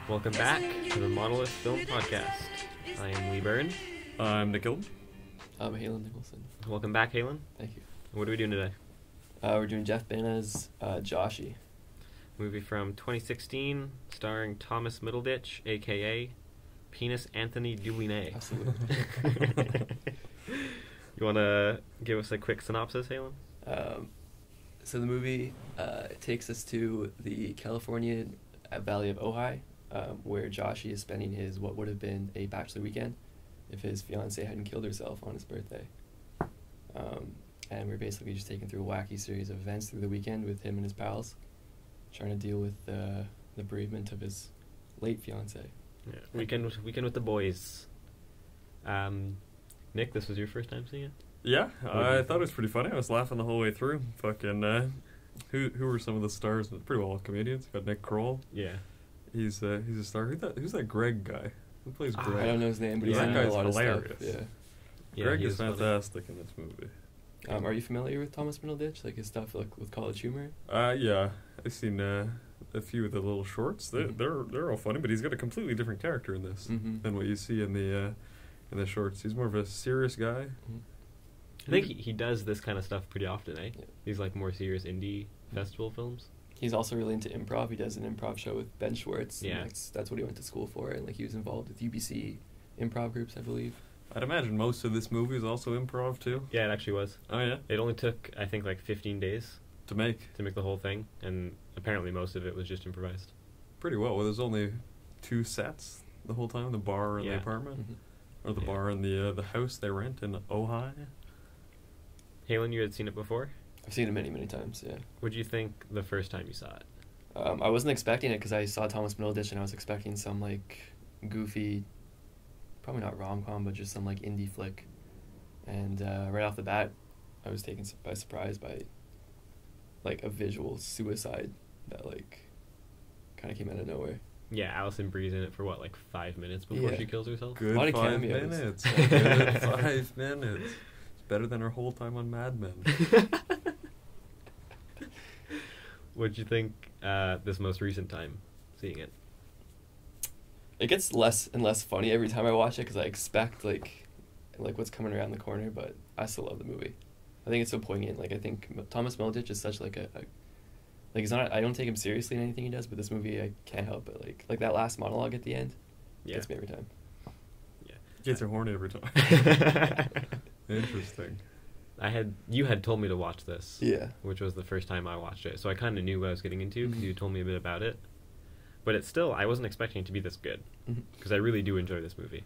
Welcome back to the Monolith Film Podcast. I am Lee Byrne. I'm Nikhil. I'm Halen Nicholson. Welcome back, Halen. Thank you. What are we doing today? We're doing Jeff Bana's Joshy. Movie from 2016, starring Thomas Middleditch, a.k.a. Penis Anthony Dublinay. Absolutely. You want to give us a quick synopsis, Halen? So the movie takes us to the California Valley of Ojai, where Joshy is spending his what would have been a bachelor weekend if his fiancée hadn't killed herself on his birthday. And we're basically just taken through a wacky series of events through the weekend with him and his pals, trying to deal with the bereavement of his late fiancée. Yeah. Weekend with the boys. Nick, this was your first time seeing it? Yeah, I thought it was pretty funny. I was laughing the whole way through. Fucking, who were some of the stars? Pretty well all comedians. Got Nick Kroll. Yeah. He's a star. Who's that Greg guy? Who plays Greg? I don't know his name, but he's Yeah. in That a guy's lot hilarious. of stuff. Yeah. Greg he is was funny. fantastic in this movie. Are you familiar with Thomas Middleditch? Like his stuff, like with College Humor? Yeah, I've seen a few of the little shorts. They're all funny, but he's got a completely different character in this than what you see in the shorts. He's more of a serious guy. Mm-hmm. I think he does this kind of stuff pretty often, eh? Yeah. These like more serious indie festival films. He's also really into improv. He does an improv show with Ben Schwartz. Yeah. And that's what he went to school for, and like he was involved with UBC improv groups, I believe. I'd imagine most of this movie is also improv too. Yeah, it actually was. Oh yeah, It only took, I think, like 15 days to make to make the whole thing, and apparently most of it was just improvised. pretty well. Well, there's only 2 sets the whole time: the bar and the Yeah. apartment, Mm-hmm. or the Yeah. bar and the house they rent in Ojai. Halen, you had seen it before. I've seen it many, many times. Yeah. What did you think the first time you saw it? I wasn't expecting it because I saw Thomas Middleditch and I was expecting some like goofy, probably not rom-com, but just some like indie flick. And right off the bat, I was taken by surprise by like a visual suicide that like kind of came out of nowhere. Yeah, Alison Brie's in it for what, like 5 minutes before Yeah. she kills herself? Good A lot of 5 cameos. minutes. Good 5 minutes. It's better than her whole time on Mad Men. What did you think this most recent time seeing it? It gets less and less funny every time I watch it because I expect like what's coming around the corner, but I still love the movie. I think it's so poignant. Like I think Thomas Middleditch is such like a like he's not. I don't take him seriously in anything he does, but this movie I can't help it. Like that last monologue at the end gets me every time. Yeah. Gets her horny every time. Interesting. You had told me to watch this. Yeah. Which was the first time I watched it, so I kind of knew what I was getting into because Mhm. you told me a bit about it. But it's still, I wasn't expecting it to be this good Mhm. because I really do enjoy this movie.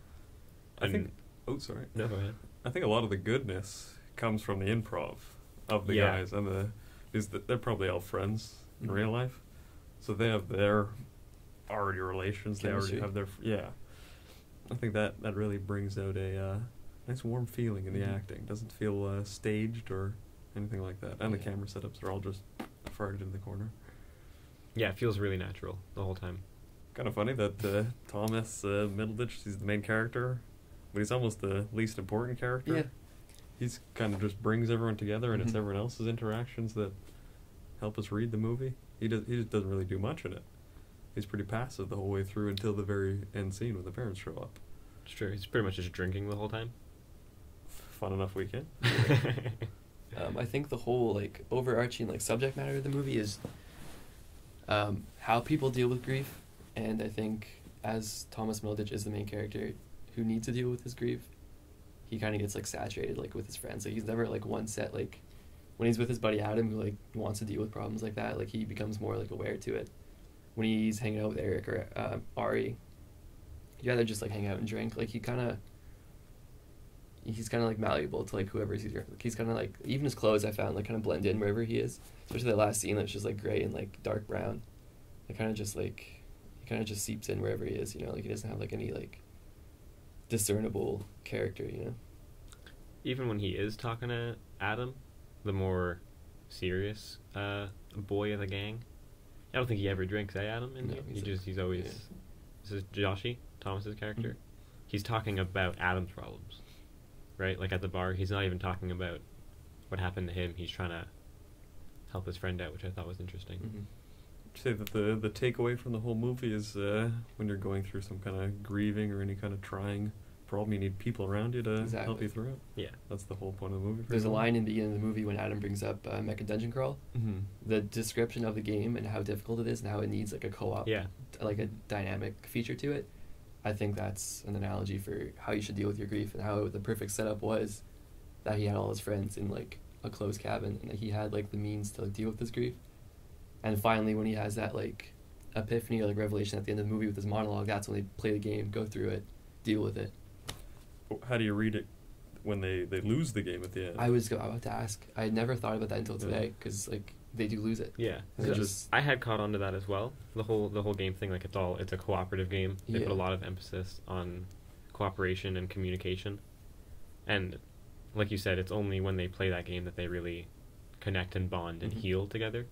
I think. Oh, sorry. No, go ahead. I think a lot of the goodness comes from the improv of the Yeah. guys, and they're probably all friends in Mhm. real life, so they have their already relations. Chemistry. They already have their I think that really brings out a nice warm feeling in the Mhm. acting. Doesn't feel staged or anything like that, and the Yeah. camera setups are all just farted in the corner. Yeah, it feels really natural the whole time. Kind of funny that Thomas Middleditch, he's the main character, but he's almost the least important character. Yeah. He's kind of just brings everyone together, and it's Mhm. everyone else's interactions that help us read the movie. He just doesn't really do much in it. He's pretty passive the whole way through until the very end scene when the parents show up. It's true. He's pretty much just drinking the whole time. Fun enough weekend. I think the whole like overarching like subject matter of the movie is how people deal with grief, and I think as Thomas Middleditch is the main character who needs to deal with his grief, he kind of gets like saturated like with his friends. Like he's never like one set. Like when he's with his buddy Adam, who like wants to deal with problems like that, like he becomes more like aware to it. When he's hanging out with Eric or Ari, he'd rather just like hang out and drink. Like he's kind of like malleable to like whoever he's like, he's kind of like, even his clothes I found like kind of blend in wherever he is, especially that last scene that's just like gray and like dark brown. It kind of just like, he kind of just seeps in wherever he is, you know, like he doesn't have like any like discernible character, you know. Even when he is talking to Adam, the more serious boy of the gang, I don't think he ever drinks, Adam? In No, here? He's always... yeah. This is Joshy, Thomas's character. Mhm. He's talking about Adam's problems, right? Like at the bar, he's not even talking about what happened to him. He's trying to help his friend out, which I thought was interesting. Mm-hmm. say that the takeaway from the whole movie is when you're going through some kind of grieving or any kind of trying problem, you need people around you to help you through it. Yeah. That's the whole point of the movie. There's a line in the beginning of the movie when Adam brings up Mecha Dungeon Crawl. Mm-hmm. The description of the game and how difficult it is and how it needs like a co-op, like a dynamic feature to it. I think that's an analogy for how you should deal with your grief, and how the perfect setup was that he had all his friends in like a closed cabin, and that he had like the means to like, deal with his grief. And finally, when he has that like epiphany or like revelation at the end of the movie with his monologue, that's when they play the game, go through it, deal with it. How do you read it when they lose the game at the end? I was about to ask. I had never thought about that until today, because like they do lose it. Yeah, I had caught on to that as well. The whole game thing, like it's a cooperative game. They put a lot of emphasis on cooperation and communication, and like you said, it's only when they play that game that they really connect and bond and heal together.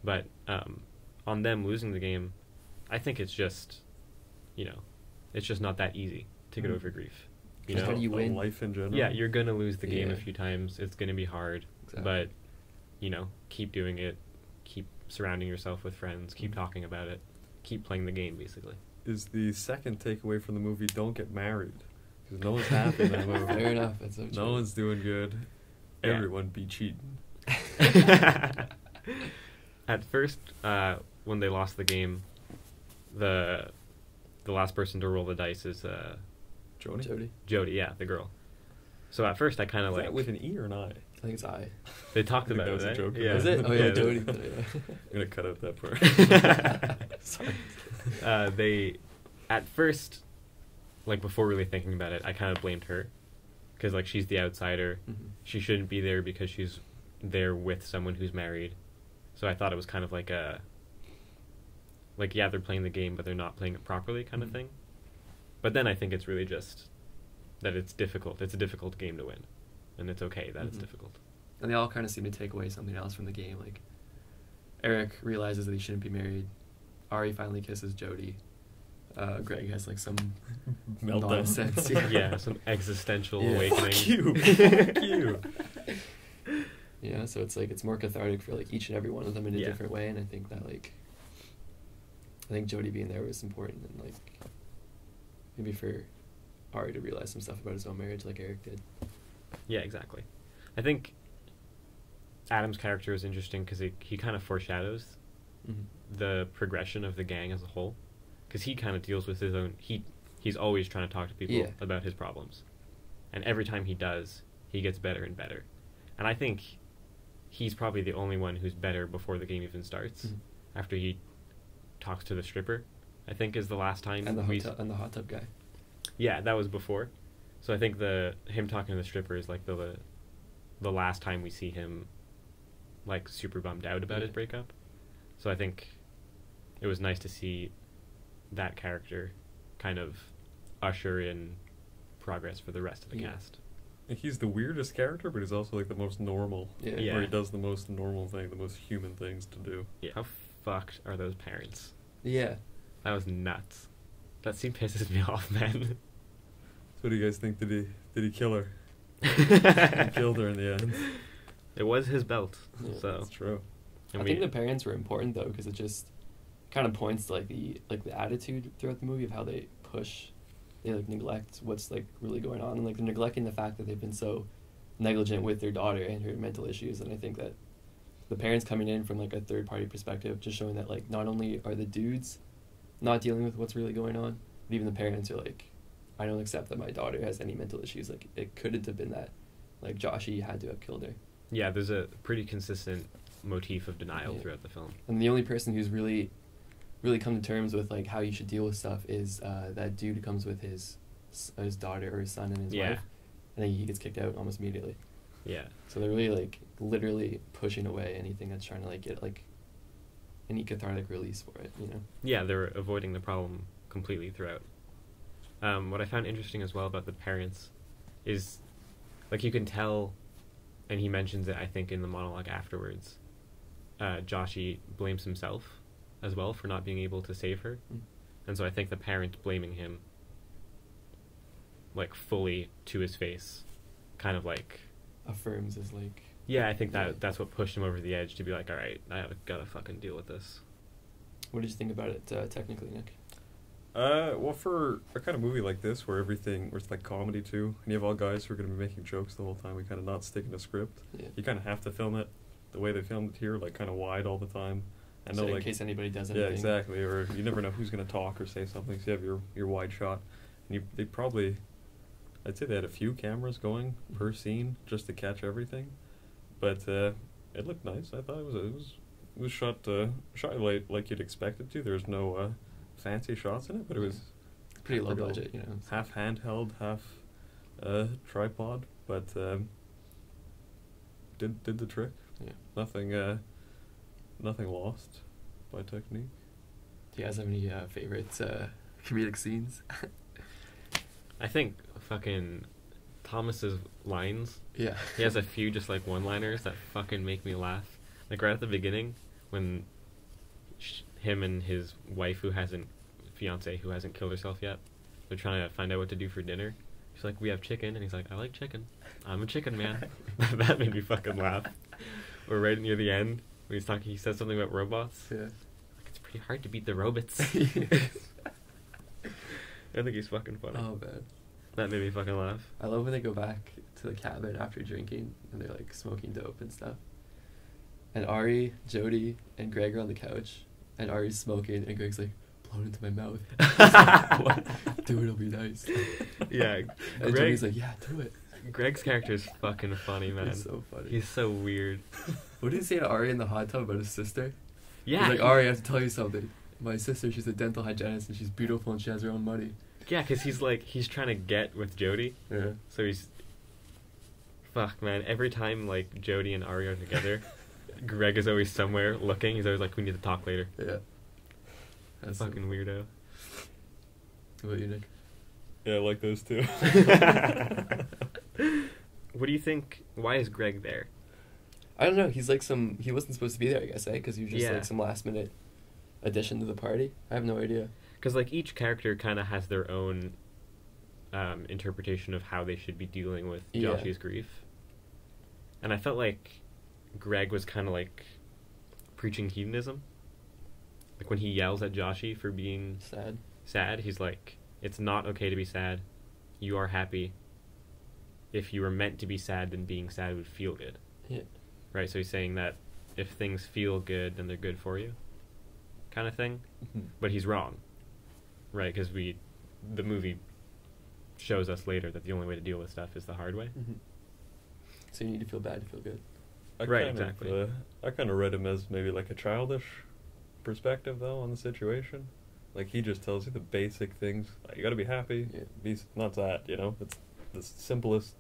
But on them losing the game, I think it's just, it's just not that easy to get over grief. How do you win? Life in general. Yeah, you're gonna lose the game a few times. It's gonna be hard, exactly. But keep doing it. Keep surrounding yourself with friends. Keep talking about it. Keep playing the game, basically. Is the second takeaway from the movie, don't get married, because no one's happy in that movie. Fair enough. That's so true. No one's doing good. Yeah. Everyone be cheating. At first, when they lost the game, the last person to roll the dice is Jody, yeah, the girl. So at first I kind of like... Is that with an E or an I? I think it's I. They talked about it, that was a joke. Yeah. Is it? Oh yeah, Jody. I'm going to cut out that part. Sorry. They, at first, like before really thinking about it, I kind of blamed her. Because like she's the outsider. Mm-hmm. She shouldn't be there because she's there with someone who's married. So I thought it was kind of like a... Like, yeah, they're playing the game, but they're not playing it properly kind of thing. But then I think it's really just that it's difficult. It's a difficult game to win. And it's okay that it's difficult. And they all kind of seem to take away something else from the game. Like, Eric realizes that he shouldn't be married. Ari finally kisses Jody. Greg has, like, some meltdown. Nonsense. Yeah, some existential awakening. Fuck you. Fuck you. Yeah, so it's, like, it's more cathartic for, like, each and every one of them in a different way. And I think that, like... I think Jody being there was important. And, like... Maybe for Ari to realize some stuff about his own marriage like Eric did. Yeah, exactly. I think Adam's character is interesting because he kind of foreshadows the progression of the gang as a whole. Because he kind of deals with his own... He's always trying to talk to people about his problems. And every time he does, he gets better and better. And I think he's probably the only one who's better before the game even starts. After he talks to the stripper, I think is the last time. And the hot tub guy. Yeah, that was before. So I think him talking to the stripper is like the last time we see him like super bummed out about his breakup. So I think it was nice to see that character kind of usher in progress for the rest of the cast. He's the weirdest character, but he's also like the most normal. Yeah. Where he does the most normal thing, the most human things to do. Yeah. How fucked are those parents? Yeah. That was nuts. That scene pisses me off, man. So what do you guys think? Did he kill her? He killed her in the end. It was his belt, so that's true. I think the parents were important though, because it just kind of points to like the attitude throughout the movie of how they like neglect what's like really going on, and like they're neglecting the fact that they've been so negligent with their daughter and her mental issues. And I think that the parents coming in from like a third party perspective, just showing that like not only are the dudes not dealing with what's really going on, but even the parents are like, I don't accept that my daughter has any mental issues. Like, it couldn't have been that. Like, Joshy had to have killed her. Yeah, there's a pretty consistent motif of denial throughout the film. And the only person who's really come to terms with, like, how you should deal with stuff is that dude who comes with his daughter or his son and his wife. And then he gets kicked out almost immediately. Yeah. So they're really, like, literally pushing away anything that's trying to, like, get, like, any cathartic release for it, you know? Yeah, they're avoiding the problem completely throughout. What I found interesting as well about the parents is, like, you can tell, and he mentions it, I think, in the monologue afterwards, Joshy blames himself as well for not being able to save her. And so I think the parent blaming him, like, fully to his face, kind of, like... affirms his, like... Yeah, I think that's what pushed him over the edge to be like, alright, I gotta fucking deal with this. What did you think about it technically, Nick? Well, for a kind of movie like this, where it's like comedy too, and you have all guys who are going to be making jokes the whole time, we kind of not sticking to script. Yeah. You kind of have to film it the way they filmed it here, like kind of wide all the time. I know, So in like, case anybody does anything. yeah, exactly. Or you never know who's going to talk or say something, so you have your wide shot. And they probably, I'd say they had a few cameras going per scene just to catch everything, but it looked nice. I thought it was shot like you'd expect it to. There's no fancy shots in it, but it was pretty low budget, you know. half handheld, half tripod, but did the trick. Yeah. Nothing lost by technique. Do you guys have any favorite comedic scenes? I think fucking Thomas's lines. Yeah. He has a few just like one-liners that fucking make me laugh. Like right at the beginning when him and his fiance who hasn't killed herself yet, they're trying to find out what to do for dinner. She's like, we have chicken, and he's like, I like chicken. I'm a chicken man. That made me fucking laugh. Or right near the end when he says something about robots. Yeah. Like, it's pretty hard to beat the robots. I think he's fucking funny. Oh man. That made me fucking laugh. I love when they go back to the cabin after drinking and they're like smoking dope and stuff. And Ari, Jody, and Greg are on the couch, and Ari's smoking, and Greg's like, blow it into my mouth. What? Do it, it'll be nice. Yeah. And Jody's like, yeah, do it. Greg's character is fucking funny, man. He's so funny. He's so weird. What did he say to Ari in the hot tub about his sister? Yeah. He's like, Ari, I have to tell you something. My sister, she's a dental hygienist, and she's beautiful, and she has her own money. Yeah, because he's trying to get with Jody. Yeah. So he's... Fuck, man. Every time, like, Jody and Ari are together, Greg is always somewhere looking. He's always like, we need to talk later. Yeah. That's fucking weirdo. What about you, Nick? Yeah, I like those two. What do you think? Why is Greg there? I don't know. He's like he wasn't supposed to be there, I guess, because he was just Yeah. like some last minute addition to the party. I have no idea. Because like each character kind of has their own interpretation of how they should be dealing with Joshy's grief, and I felt like Greg was kind of like preaching hedonism. Like when he yells at Joshy for being sad, he's like, it's not okay to be sad. You are happy. If you were meant to be sad, then being sad would feel good. Yeah. Right, so he's saying that if things feel good, then they're good for you, kind of thing. Mm-hmm. But he's wrong, right? Because the movie shows us later that the only way to deal with stuff is the hard way. Mm-hmm. So you need to feel bad to feel good. Exactly. I kind of read him as maybe like a childish perspective, though, on the situation. Like, he just tells you the basic things. Like, you gotta be happy. Yeah. Be not that, you know? It's the simplest.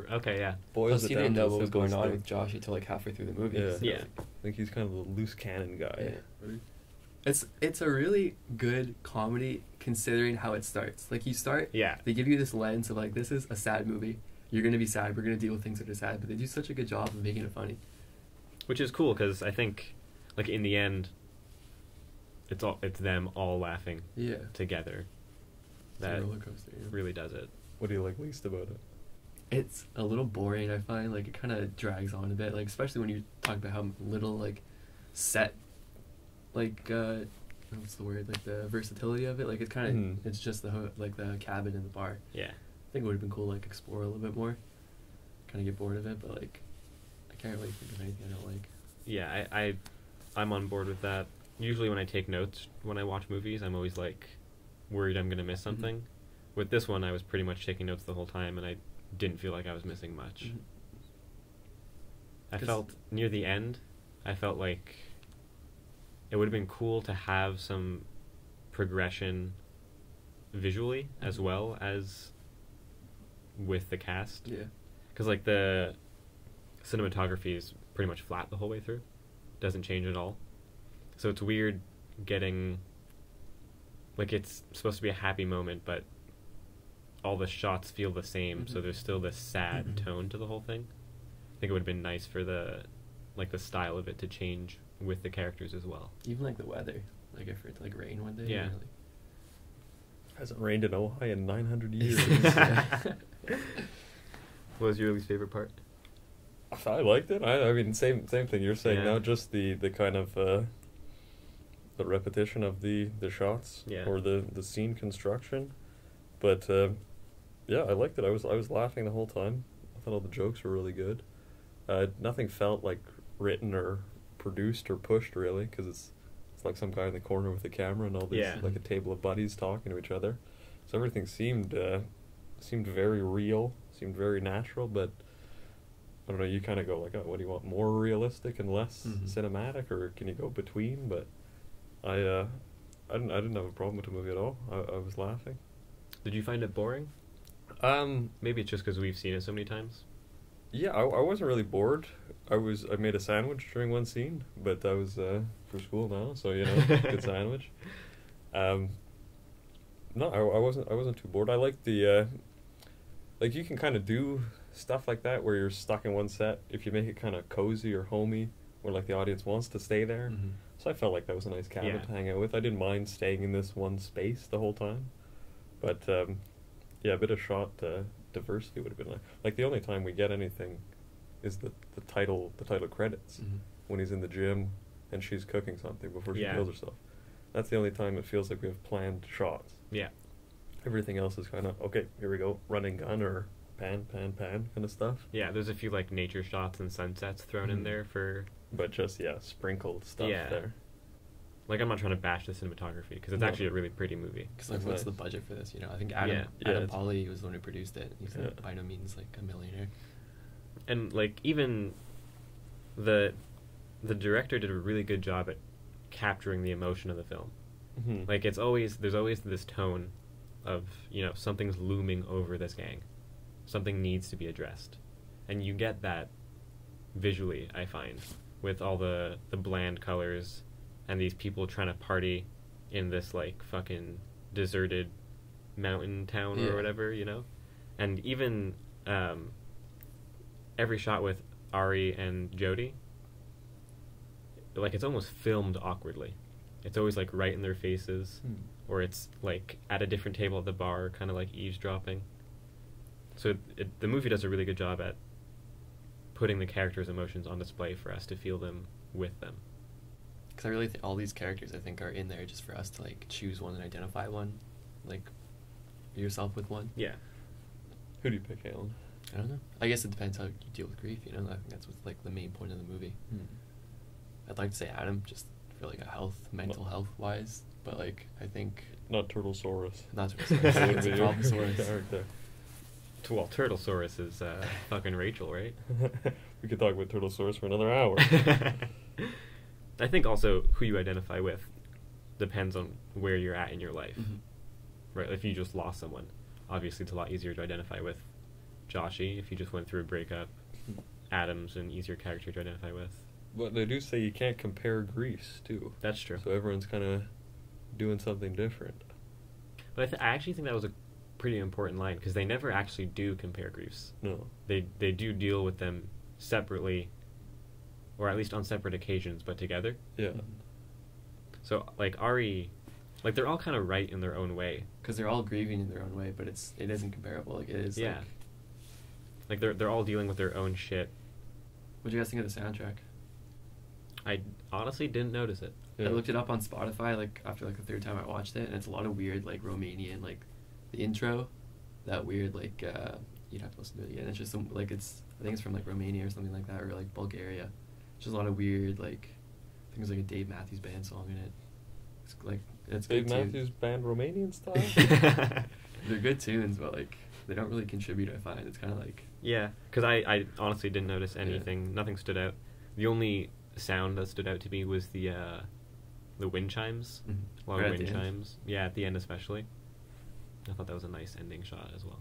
Okay, yeah. Plus, he didn't know what was going on with Joshy until like halfway through the movie. Yeah. So Yeah. I think he's kind of the loose cannon guy. Yeah. It's a really good comedy considering how it starts. Like, you start, they give you this lens of like, this is a sad movie. You're gonna be sad. We're gonna deal with things that are sad, but they do such a good job of making it funny. Which is cool because I think, like in the end, it's them all laughing together. That it's a roller coaster, really does it. What do you like least about it? It's a little boring, I find. Like, it kind of drags on a bit. Like, especially when you talk about how little like set, like what's the word? Like the versatility of it. Like, it's kind of it's just the cabin and the bar. Yeah. I think it would have been cool to like explore a little bit more. Kind of get bored of it, but like I can't really think of anything I don't like. Yeah, I'm on board with that. Usually when I take notes when I watch movies, I'm always like worried I'm gonna miss something. Mm-hmm. With this one, I was pretty much taking notes the whole time, and I didn't feel like I was missing much. Mm-hmm. I felt near the end, I felt like it would have been cool to have some progression visually as well as with the cast. Yeah. Because like the cinematography is pretty much flat the whole way through. Doesn't change at all. So it's weird getting... Like, it's supposed to be a happy moment, but all the shots feel the same, so there's still this sad tone to the whole thing. I think it would have been nice for the style of it to change with the characters as well. Even like the weather. Like if it to like rain one day. Yeah. Hasn't rained in Ojai in 900 years. What was your least favorite part? I liked it. I mean, same thing you're saying now. Just the kind of the repetition of the shots or the scene construction. But yeah, I liked it. I was laughing the whole time. I thought all the jokes were really good. Nothing felt like written or produced or pushed really, because it's like some guy in the corner with a camera and all these like a table of buddies talking to each other. So everything seemed very real, seemed very natural. But I don't know. You kind of go like, oh, what do you want? More realistic and less cinematic, or can you go between? But I didn't have a problem with the movie at all. I was laughing. Did you find it boring? Maybe it's just because we've seen it so many times. Yeah, I wasn't really bored. I made a sandwich during one scene, but that was for school now, so good sandwich. No, I wasn't too bored. I like the like you can kind of do stuff like that where you're stuck in one set if you make it kind of cozy or homey, where like the audience wants to stay there. So I felt like that was a nice cabin to hang out with. I didn't mind staying in this one space the whole time, but yeah, a bit of shot diversity would have been like the only time we get anything is the title credits when he's in the gym and she's cooking something before she kills herself. That's the only time it feels like we have planned shots. Yeah. Everything else is kind of, okay, here we go, running gun or pan kind of stuff. Yeah, there's a few like nature shots and sunsets thrown in there for... But just, sprinkled stuff there. Like, I'm not trying to bash the cinematography, because it's actually a really pretty movie. Because, like, what's the budget for this, I think Adam Pauly was the one who produced it. He's by no means, like, a millionaire. And, like, even the director did a really good job at capturing the emotion of the film. Like, there's always this tone of, something's looming over this gang. Something needs to be addressed. And you get that visually, I find, with all the bland colors and these people trying to party in this, like, fucking deserted mountain town or whatever, And even every shot with Ari and Jody, like, it's almost filmed awkwardly. It's always, like, right in their faces, or it's, like, at a different table at the bar, kind of, like, eavesdropping. So the movie does a really good job at putting the characters' emotions on display for us to feel them with them. Because I really think all these characters, I think, are in there just for us to, like, choose one and identify one. Like, yourself with one. Yeah. Who do you pick, Alan? I don't know. I guess it depends how you deal with grief, I think that's what's, like, the main point of the movie. I'd like to say Adam, just for, like, mental health-wise, but, like, I think... Not Turtlesaurus. Not Turtlesaurus. It's a Problemsaurus. Character. Well, Turtlesaurus is fucking Rachel, right? We could talk about Turtlesaurus for another hour. I think also who you identify with depends on where you're at in your life. Right? If you just lost someone, obviously it's a lot easier to identify with Joshy. If you just went through a breakup, Adam's an easier character to identify with. But they do say you can't compare griefs, too. That's true. So everyone's kind of doing something different. But I actually think that was a pretty important line, because they never actually do compare griefs. No. They do deal with them separately, or at least on separate occasions, but together. Yeah. So, like, Ari, like, they're all kind of right in their own way. Because they're all grieving in their own way, but it isn't comparable. Like, it is, like they're all dealing with their own shit. What do you guys think of the soundtrack? I honestly didn't notice it. Yeah. I looked it up on Spotify, like, after, like, the third time I watched it, and it's a lot of weird, like, Romanian, like, the intro, that weird, like, you'd have to listen to it again. It's just I think it's from, like, Romania or something like that, or, like, Bulgaria. Just a lot of weird, like, I think there's, like, a Dave Matthews Band song in it. It's, like, it's Dave good Matthews Band Romanian style? They're good tunes, but, like, they don't really contribute, I find. It's kind of like... Yeah, because I honestly didn't notice anything. Yeah. Nothing stood out. The only sound that stood out to me was the wind chimes. A lot of wind chimes. Yeah, at the end especially. I thought that was a nice ending shot as well.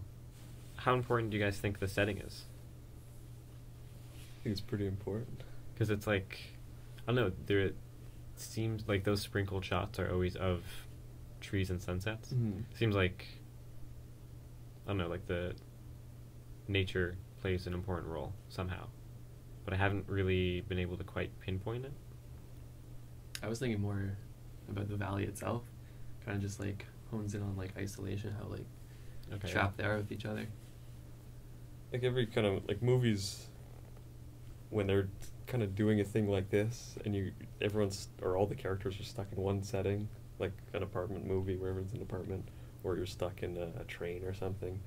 How important do you guys think the setting is? I think it's pretty important. Because it's like, I don't know, it seems like those sprinkled shots are always of trees and sunsets. Seems like, I don't know, like the nature plays an important role somehow. But I haven't really been able to quite pinpoint it. I was thinking more about the valley itself. Kind of just, like, hones in on, like, isolation, how, like, trapped they are with each other. Like, every kind of, like, movies, when they're kind of doing a thing like this, and all the characters are stuck in one setting, like an apartment movie where everyone's in an apartment, or you're stuck in a train or something.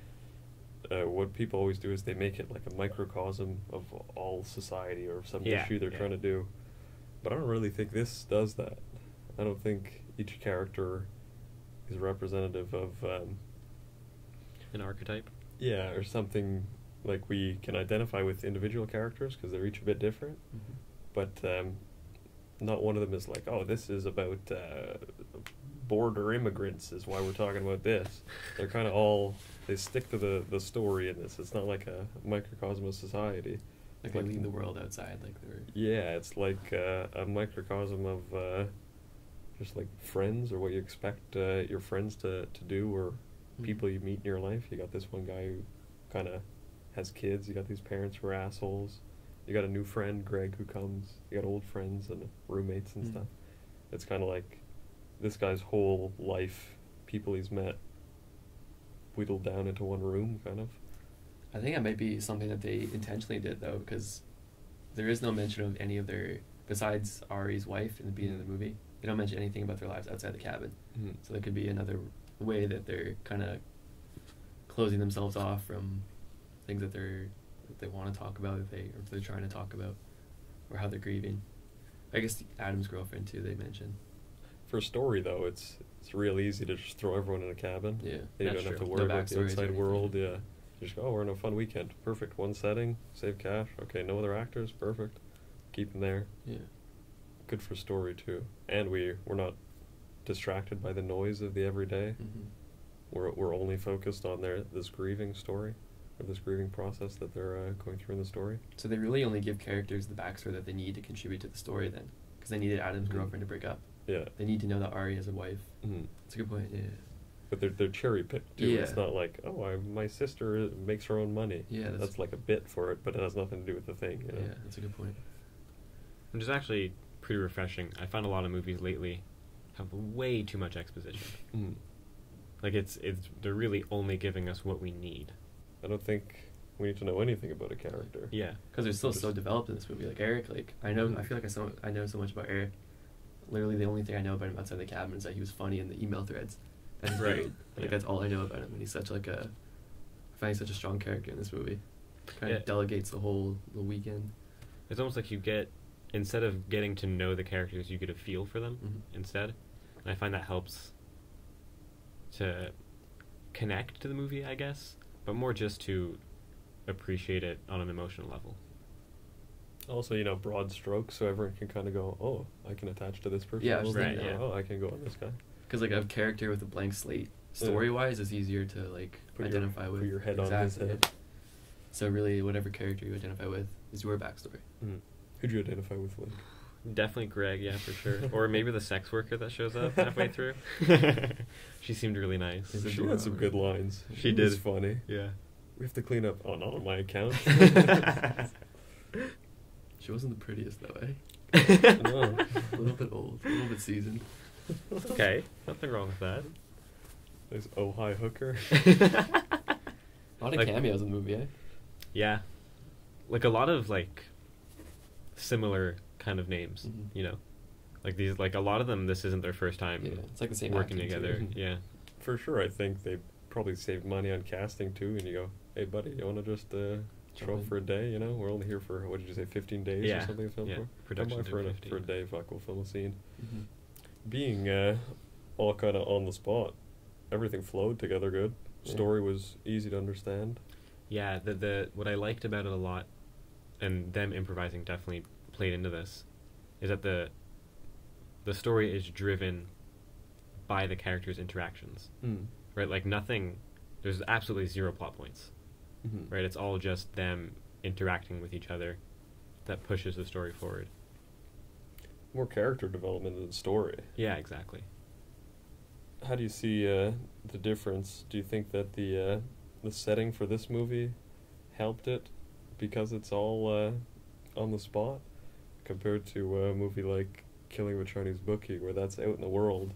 What people always do is they make it like a microcosm of all society or some issue they're trying to do. But I don't really think this does that. I don't think each character is representative of an archetype. Yeah, or something like we can identify with individual characters because they're each a bit different. Mm-hmm. But not one of them is like, oh, this is about border immigrants is why we're talking about this. They're kind of all, they stick to the story in this. It's not like a microcosm of society. Like they leave the world outside, like they're... Yeah, it's like a microcosm of just like friends, or what you expect your friends to do, or people you meet in your life. You got this one guy who kind of has kids. You got these parents who are assholes. You got a new friend, Greg, who comes. You got old friends and roommates and stuff. It's kind of like this guy's whole life, people he's met, whittled down into one room, kind of. I think that might be something that they intentionally did, though, because there is no mention of any of their, besides Ari's wife in the beginning of the movie, they don't mention anything about their lives outside the cabin. So there could be another way that they're kind of closing themselves off from things that they want to talk about, or if they're trying to talk about, or how they're grieving. I guess Adam's girlfriend too, they mentioned. For a story, though, it's real easy to just throw everyone in a cabin. Yeah, you don't have to worry about the outside world. Yeah, you just go, oh, we're in a fun weekend. Perfect. One setting, save cash. Okay, no other actors. Perfect. Keep them there. Yeah. Good for story too, and we're not distracted by the noise of the everyday. We're only focused on this grieving story, or this grieving process that they're going through in the story. So they really only give characters the backstory that they need to contribute to the story, then, because they needed Adam's girlfriend to break up. Yeah. They need to know that Ari has a wife. That's a good point. Yeah. But they're cherry picked too. Yeah. It's not like, oh, my sister makes her own money. Yeah. That's like a bit for it, but it has nothing to do with the thing. You know? Yeah, that's a good point. Which is actually pretty refreshing. I found a lot of movies lately have way too much exposition. Like they're really only giving us what we need. I don't think we need to know anything about a character. Yeah, because they're still so developed in this movie. Like Eric, I know, I feel like I know so much about Eric. Literally, the only thing I know about him outside the cabin is that he was funny in the email threads. That's right. Like that's all I know about him, and he's such I find he's such a strong character in this movie. Kind of delegates the weekend. It's almost like instead of getting to know the characters, you get a feel for them instead. And I find that helps to connect to the movie, I guess, but more just to appreciate it on an emotional level. Also, broad strokes, so everyone can kind of go, oh, I can attach to this person. Yeah, right. Yeah. Oh, I can go on this guy. Because a character with a blank slate, story-wise, is easier to identify with. Put your head on his head. So really, whatever character you identify with is your backstory. Who'd you identify with, Luke? Definitely Greg, yeah, for sure. Or maybe the sex worker that shows up halfway through. She seemed really nice. She had some good lines. She did. It was funny. Yeah. We have to clean up. Oh, not on my account. She wasn't the prettiest, though, eh? No. A little bit old, a little bit seasoned. Okay, nothing wrong with that. There's Oh Hi Hooker. A lot of cameos in the movie, eh? Yeah. A lot of, similar kind of names, Like these, a lot of them, this isn't their first time it's like the same working together. Yeah. For sure, I think they probably saved money on casting, too, and you go, hey, buddy, you want to just show up for a day, We're only here for, what did you say, 15 days or something to film for? Production for a day, fuck, we'll film a scene. Being all kind of on the spot, everything flowed together good. Story was easy to understand. Yeah, the what I liked about it a lot, and them improvising definitely played into this, is that the story is driven by the characters' interactions. Right? There's absolutely zero plot points. Right? It's all just them interacting with each other that pushes the story forward. More character development than story. Yeah, exactly. How do you see the difference? Do you think that the setting for this movie helped it because it's all on the spot, compared to a movie like Killing of a Chinese Bookie, where that's out in the world,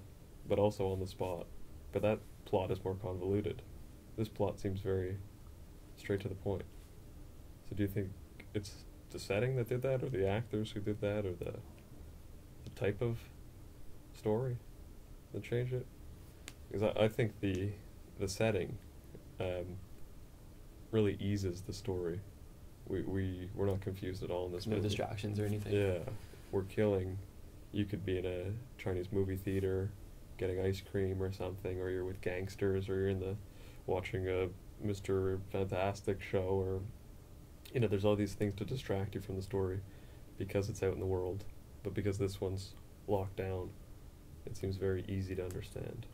but also on the spot? But that plot is more convoluted. This plot seems very straight to the point. So do you think it's the setting that did that, or the actors who did that, or the type of story that changed it? Because I think the setting really eases the story. We're not confused at all in this No movie. distractions or anything. Yeah, we're killing. You could be in a Chinese movie theater getting ice cream or something, or you're with gangsters, or you're in the watching a Mr. Fantastic show, or there's all these things to distract you from the story because it's out in the world. But because this one's locked down, it seems very easy to understand.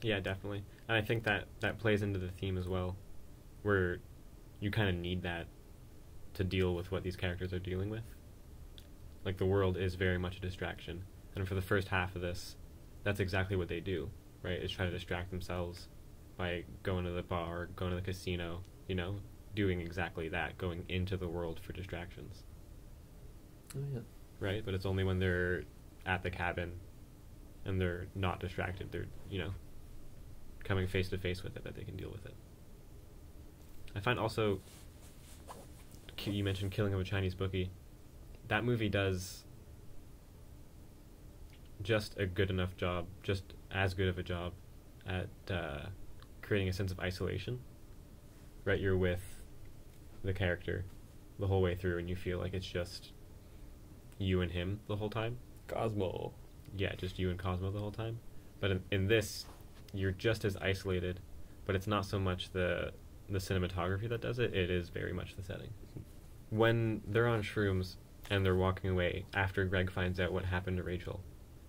Yeah, definitely. And I think that plays into the theme as well, where you kind of need that to deal with what these characters are dealing with. Like, the world is very much a distraction. And for the first half of this, that's exactly what they do, right? Is try to distract themselves by going to the bar, going to the casino, doing exactly that, going into the world for distractions. Oh, yeah. Right? But it's only when they're at the cabin and they're not distracted, they're, coming face to face with it, that they can deal with it. I find also, you mentioned Killing of a Chinese Bookie. That movie does just a good enough job, just as good of a job at creating a sense of isolation. Right? You're with the character the whole way through, and you feel like it's just you and him the whole time. Cosmo. Yeah, just you and Cosmo the whole time. But in this, you're just as isolated, but it's not so much the cinematography that does it, it is very much the setting. When they're on shrooms and they're walking away after Greg finds out what happened to Rachel,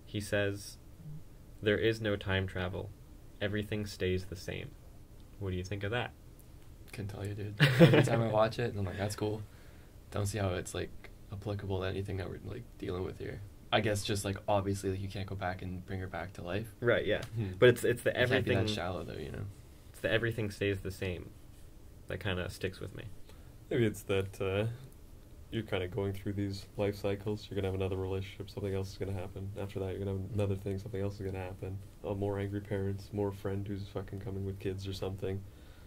he says, "There is no time travel. Everything stays the same." What do you think of that? Can't tell you, dude. Every time I watch it, I'm like, that's cool. Don't see how it's, like, applicable to anything that we're, like, dealing with here. I guess just, like, obviously, like, you can't go back and bring her back to life. Right, yeah. But it's the It can't everything... be that shallow, though, It's the everything stays the same that kind of sticks with me. Maybe it's that you're kind of going through these life cycles. You're going to have another relationship, something else is going to happen. After that, you're going to have another thing, something else is going to happen. More angry parents, more friend who's fucking coming with kids or something.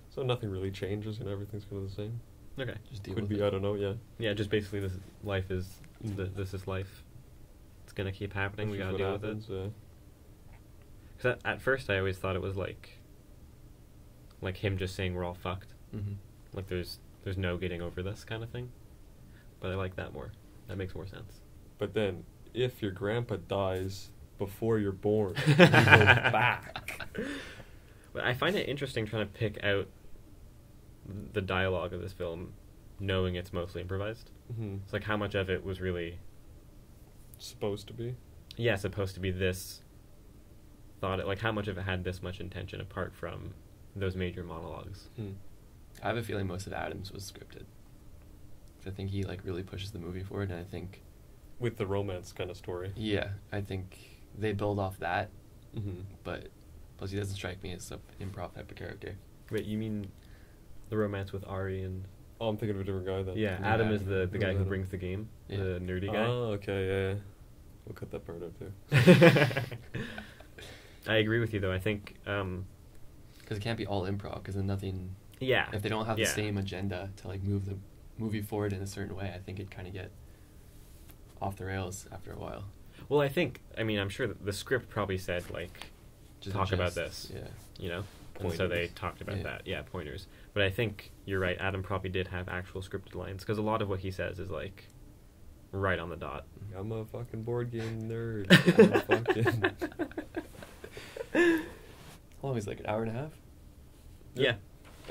So nothing really changes, everything's kind of the same. Okay. Just deal Could with be, it. I don't know, yeah. Yeah, just basically this life is... This is life. It's going to keep happening. We got to deal with it. Yeah. Because at first I always thought it was like him just saying we're all fucked. Mm-hmm. Like there's no getting over this kind of thing. But I like that more. That makes more sense. But then, if your grandpa dies before you're born, you go back. But I find it interesting trying to pick out the dialogue of this film, knowing it's mostly improvised. Mm-hmm. It's like how much of it was really... Supposed to be? Yeah, supposed to be this thought. Like how much of it had this much intention apart from those major monologues. I have a feeling most of Adams was scripted. I think he, like, really pushes the movie forward, and I think... With the romance kind of story. Yeah, I think they build off that, Mm-hmm. but plus he doesn't strike me as an improv type of character. Wait, you mean the romance with Ari and... Oh, I'm thinking of a different guy then. Yeah, Yeah, Adam is Adam. the guy who Adam. brings the game, Yeah. the nerdy guy. Oh, okay, yeah. We'll cut that part out too. I agree with you, though. I think, Because it can't be all improv, because then nothing... yeah. If they don't have the yeah. same agenda to, like, move the movie forward in a certain way, I think it'd kind of get off the rails after a while. Well, I'm sure that the script probably said, like, Just talk about adjust, this, Yeah. And so they Pointers. talked about Yeah. that. Yeah, pointers. But I think you're right. Adam probably did have actual scripted lines, because a lot of what he says is, like, right on the dot. I'm a fucking board game nerd. I'm a fucking... How long is it, like, an hour and a half? Yeah.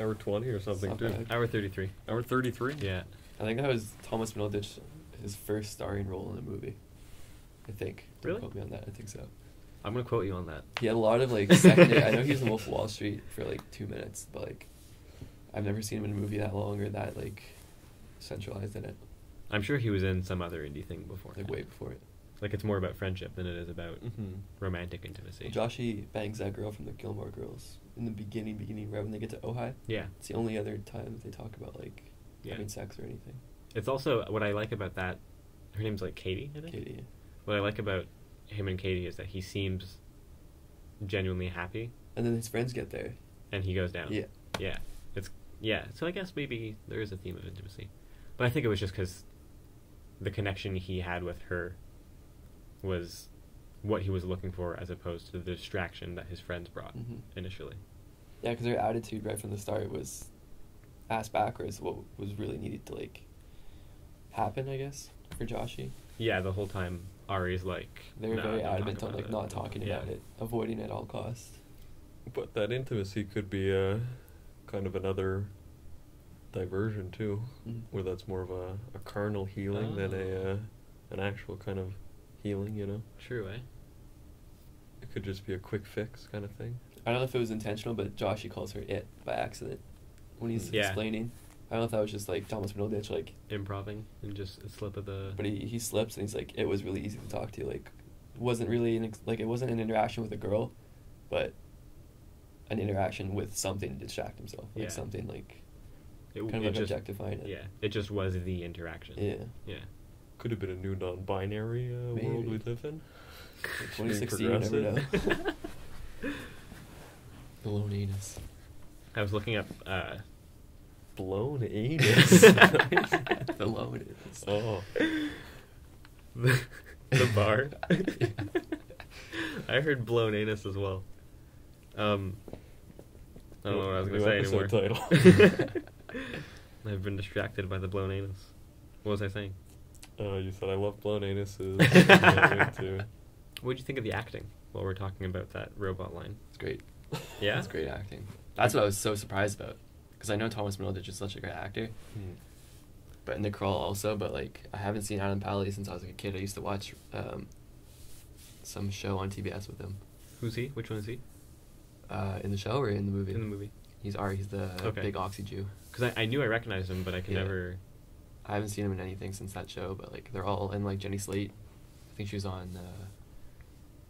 Hour 20 or something, Not too. bad. Hour 33. Hour 33? Yeah. I think that was Thomas Middleditch, his first starring role in a movie. I think. Don't Really? quote me on that. I think so. I'm going to quote you on that. He had a lot of, like, secondary... I know he was in Wolf of Wall Street for, like, 2 minutes, but, like, I've never seen him in a movie that long or that, like, centralized in it. I'm sure he was in some other indie thing before. Like, way before it. Like, it's more about friendship than it is about Mm-hmm. romantic intimacy. Joshy bangs that girl from the Gilmore Girls in the beginning, right when they get to Ojai. Yeah. It's the only other time that they talk about, like, Yeah. having sex or anything. It's also, what I like about that, her name's, like, Katie, I think? Katie, yeah. What I like about him and Katie is that he seems genuinely happy, And then his friends get there. and he goes down. Yeah. Yeah. So I guess maybe there is a theme of intimacy. But I think it was just because the connection he had with her was what he was looking for, as opposed to the distraction that his friends brought initially. Yeah, because their attitude right from the start was ass backwards. What was really needed to like happen, I guess, for Joshy. Yeah, the whole time Ari's like, They were "Nah, very don't talk adamant on about like it. not talking about it, avoiding it at all costs. But that intimacy could be a kind of another diversion too, where that's more of a carnal healing than an actual kind of healing, you know? True, eh? It could just be a quick fix kind of thing. I don't know if it was intentional, but Joshy calls her it by accident when he's Yeah. explaining. I don't know if that was just like Thomas Middleditch, like Improving and just a slip of the... but he slips and he's like, it was really easy to talk to. Like, wasn't really it wasn't an interaction with a girl, but an interaction with something to distract himself. Like something like kind of like just, objectifying it. Yeah, it just was the interaction. Yeah. Yeah. Could have been a new non-binary world we live in. 2016, you never know. The lone anus. I was looking up... Blown anus. The lone anus. Oh. the bar. I heard blown anus as well. I don't know what I was going to say anymore. Title. I've been distracted by the blown anus. What was I saying? You said I love blown anuses. What did you think of the acting while we're talking about that robot line? It's great. Yeah? It's great acting. That's what I was so surprised about. Because I know Thomas Middleditch is such a great actor. But Nick Kroll also, but like I haven't seen Adam Pally since I was like a kid. I used to watch some show on TBS with him. Who's he? Which one is he? In the show or in the movie? In the movie. He's Ari. He's the big Oxy Jew. Because I knew I recognized him, but I could never... I haven't seen him in anything since that show, but like they're all in like Jenny Slate. I think she was on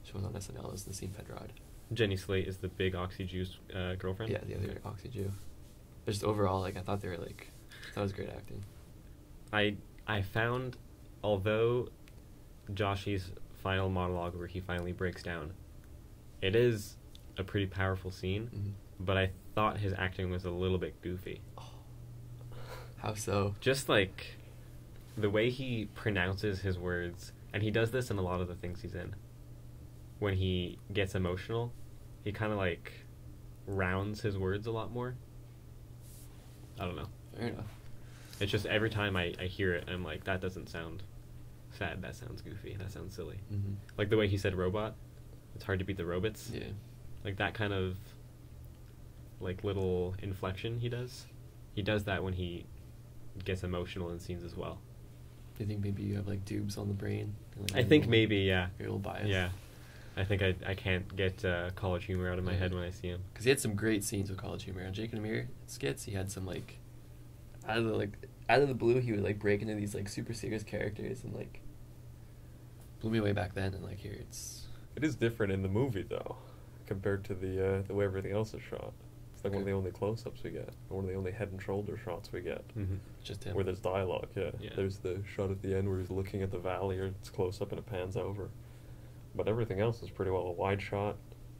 SNL as the scene Pedrod. Jenny Slate is the big Oxy Jew's girlfriend? Yeah, the other Oxy Jew. But just overall, like I thought they were like, that was great acting. I found, although Joshy's final monologue where he finally breaks down, it is a pretty powerful scene, but I thought his acting was a little bit goofy. Oh. How so? Just like the way he pronounces his words, and he does this in a lot of the things he's in. When he gets emotional, he kind of like rounds his words a lot more. I don't know. Fair enough. It's just every time I hear it, I'm like, that doesn't sound sad. That sounds goofy. That sounds silly. Like the way he said robot. It's hard to beat the robots. Yeah. Like that kind of like little inflection he does. He does that when he gets emotional in scenes as well. Do you think maybe you have like tubes on the brain? Like, I think maybe, yeah. You're a little biased. Yeah. I think I can't get College Humor out of my head when I see him. Because he had some great scenes with College Humor. On Jake and Amir skits, he had some like out of the blue, he would like break into these like super serious characters and like blew me away back then. And like here, it is different in the movie though, compared to the way everything else is shot. It's like one of the only close-ups we get, or one of the only head and shoulder shots we get. Just him. Where there's dialogue. Yeah. There's the shot at the end where he's looking at the valley, or it's close up and it pans over. But everything else is pretty well a wide shot,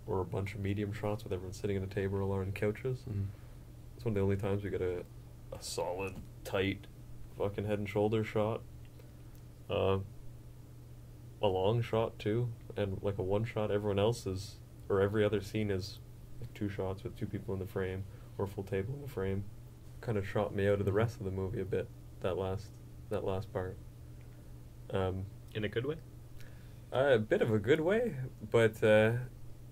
or a bunch of medium shots with everyone sitting at a table or on couches. It's one of the only times we get a solid, tight, fucking head and shoulder shot. A long shot too, and like a one shot. Everyone else is, or every other scene is, like 2 shots with 2 people in the frame, or a full table in the frame. Kind of shot me out of the rest of the movie a bit. That last part. In a good way? A bit of a good way, but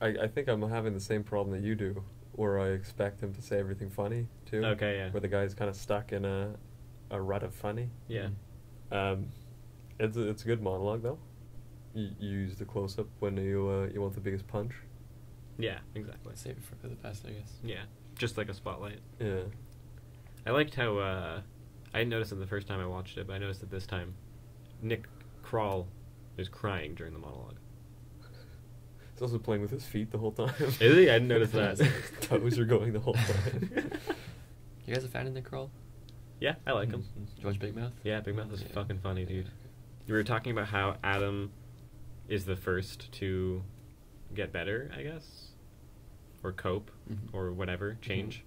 I think I'm having the same problem that you do, where I expect him to say everything funny too. Okay, yeah. Where the guy's kind of stuck in a rut of funny. Yeah. It's a good monologue though. You use the close up when you want the biggest punch. Yeah, exactly. Save it for the best, I guess. Yeah, just like a spotlight. Yeah. I liked how I didn't notice it the first time I watched it, but I noticed it this time. Nick Kroll is crying during the monologue. He's also playing with his feet the whole time. Is he? I didn't notice that. His toes are going the whole time. You guys a fan of Nick Kroll? Yeah, I like him. George Big Mouth? Yeah, Big Mouth is fucking funny, dude. You were talking about how Adam is the first to get better, I guess, or cope, or whatever, change.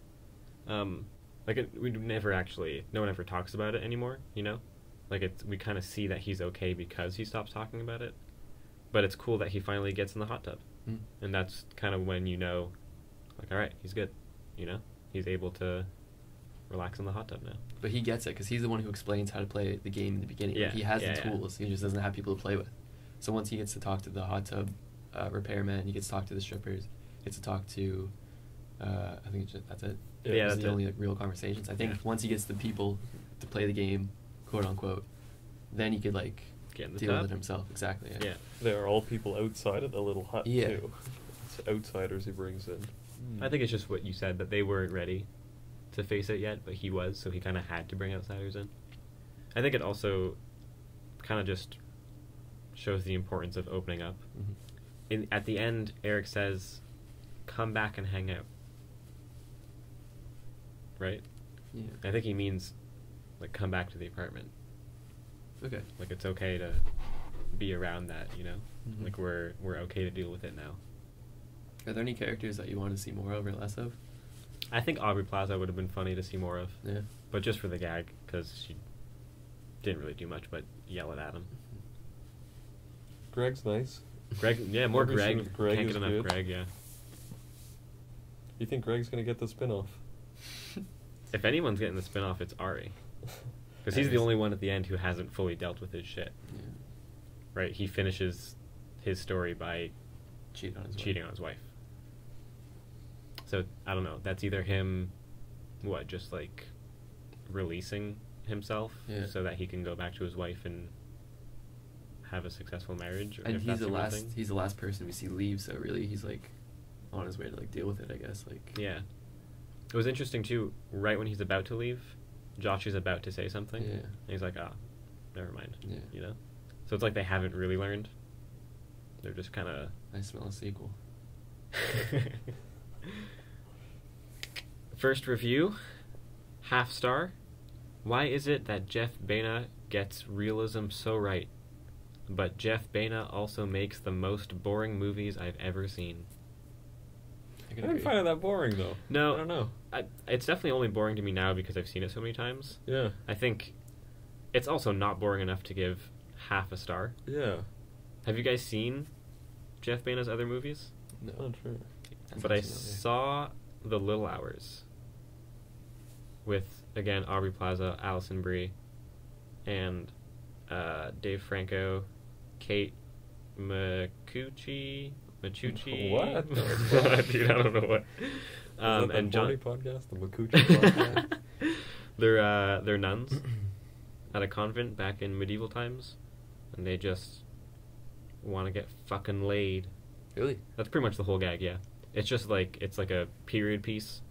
like we never actually, no one ever talks about it anymore, you know? Like we kind of see that he's okay because he stops talking about it. But it's cool that he finally gets in the hot tub. Mm. And that's kind of when you know, like, all right, he's good, you know? He's able to relax in the hot tub now. But he gets it because he's the one who explains how to play the game in the beginning. Yeah, He has yeah, the tools. He just doesn't have people to play with. So once he gets to talk to the hot tub repairman, he gets to talk to the strippers, gets to talk to, I think that's it. Yeah, Those that's are the only it. like, real conversations. I think Yeah. once he gets the people to play the game, quote unquote, then he could like Get in the deal tub. with it himself. Exactly. Yeah. Yeah. They are all people outside of the little hut Yeah. too. It's outsiders he brings in. I think it's just what you said, that they weren't ready to face it yet, but he was, so he kind of had to bring outsiders in. I think it also kind of just shows the importance of opening up. Mm-hmm. At the end, Eric says, "Come back and hang out." Right? Yeah. I think he means, like, come back to the apartment. Okay. Like, it's okay to be around that, you know? Mhm. Like, we're okay to deal with it now. Are there any characters that you want to see more of or less of? I think Aubrey Plaza would have been funny to see more of. Yeah. But just for the gag, because she didn't really do much but yell at Adam. Greg's nice. Greg, yeah, more Every scene Greg. with Greg Can't is get enough good. Greg, yeah. You think Greg's gonna get the spin-off? If anyone's getting the spin-off, it's Ari. Because he's the only one at the end who hasn't fully dealt with his shit. Yeah. Right? He finishes his story by Cheating on his wife. So, I don't know. That's either him, just like releasing himself Yeah. so that he can go back to his wife and have a successful marriage. Or And if he's that's the a real last. thing. He's the last person we see leave. So really, he's like on his way to like deal with it. I guess like. Yeah. It was interesting, too. Right when he's about to leave, Joshy's about to say something. Yeah. And he's like, never mind. Yeah. You know? So it's like they haven't really learned. They're just kind of... I smell a sequel. First review, half star. Why is it that Jeff Baena gets realism so right, but Jeff Baena also makes the most boring movies I've ever seen? I didn't find it that boring though. No, I don't know. It's definitely only boring to me now because I've seen it so many times. Yeah. I think it's also not boring enough to give half a star. Yeah. Have you guys seen Jeff Baena's other movies? No. Not sure. But I saw The Little Hours with, again, Aubrey Plaza, Alison Brie, and Dave Franco, Kate Machucci. What? Dude, I don't know what. And John podcast, the Makuchi podcast. They're nuns at a convent back in medieval times, and they just want to get fucking laid. Really? That's pretty much the whole gag, yeah. It's just like, it's like a period piece,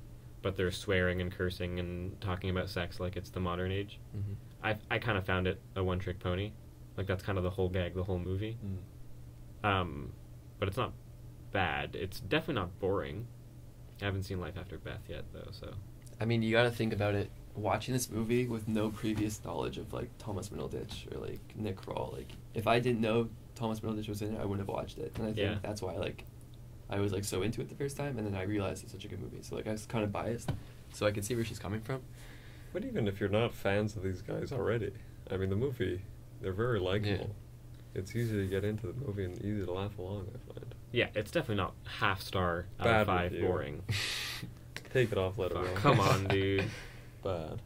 but they're swearing and cursing and talking about sex like it's the modern age. Mm-hmm. I kind of found it a one-trick pony. Like, that's kind of the whole gag, the whole movie. But it's not bad. It's definitely not boring. I haven't seen Life After Beth yet, though, so... I mean, you got to think about it. Watching this movie with no previous knowledge of like Thomas Middleditch or like Nick Kroll, like if I didn't know Thomas Middleditch was in it, I wouldn't have watched it. And I think that's why like I was like so into it the first time, and then I realized it's such a good movie. So like I was kind of biased, so I can see where she's coming from. But even if you're not fans of these guys already, I mean, the movie, they're very likable. Yeah. It's easy to get into the movie and easy to laugh along, I find. Yeah, it's definitely not half star out Bad of 5 review. boring. Take it off, let it Oh, roll. come on, dude. Bad.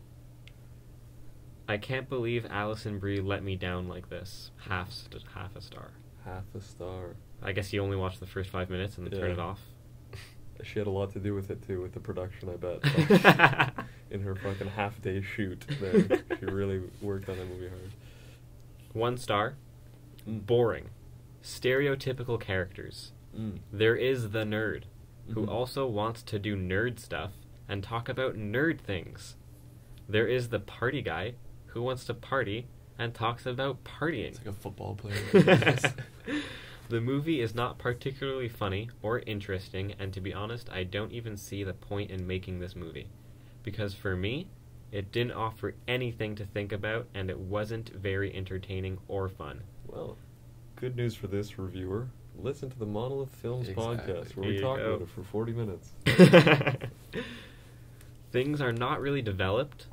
I can't believe Alison Brie let me down like this. Half a star. Half a star. I guess you only watched the first 5 minutes and then turn it off. She had a lot to do with it too, with the production, I bet. In her fucking half-day shoot there. She really worked on that movie hard. 1 star. Boring. Stereotypical characters. Mm. There is the nerd, who Mhm. also wants to do nerd stuff and talk about nerd things. There is the party guy, who wants to party and talks about partying. It's like a football player. The movie is not particularly funny or interesting, and to be honest, I don't even see the point in making this movie. Because for me, it didn't offer anything to think about, and it wasn't very entertaining or fun. Well, good news for this reviewer. Listen to the Monolith Films Exactly. podcast, where There we you talk go. about it for 40 minutes. things are not really developed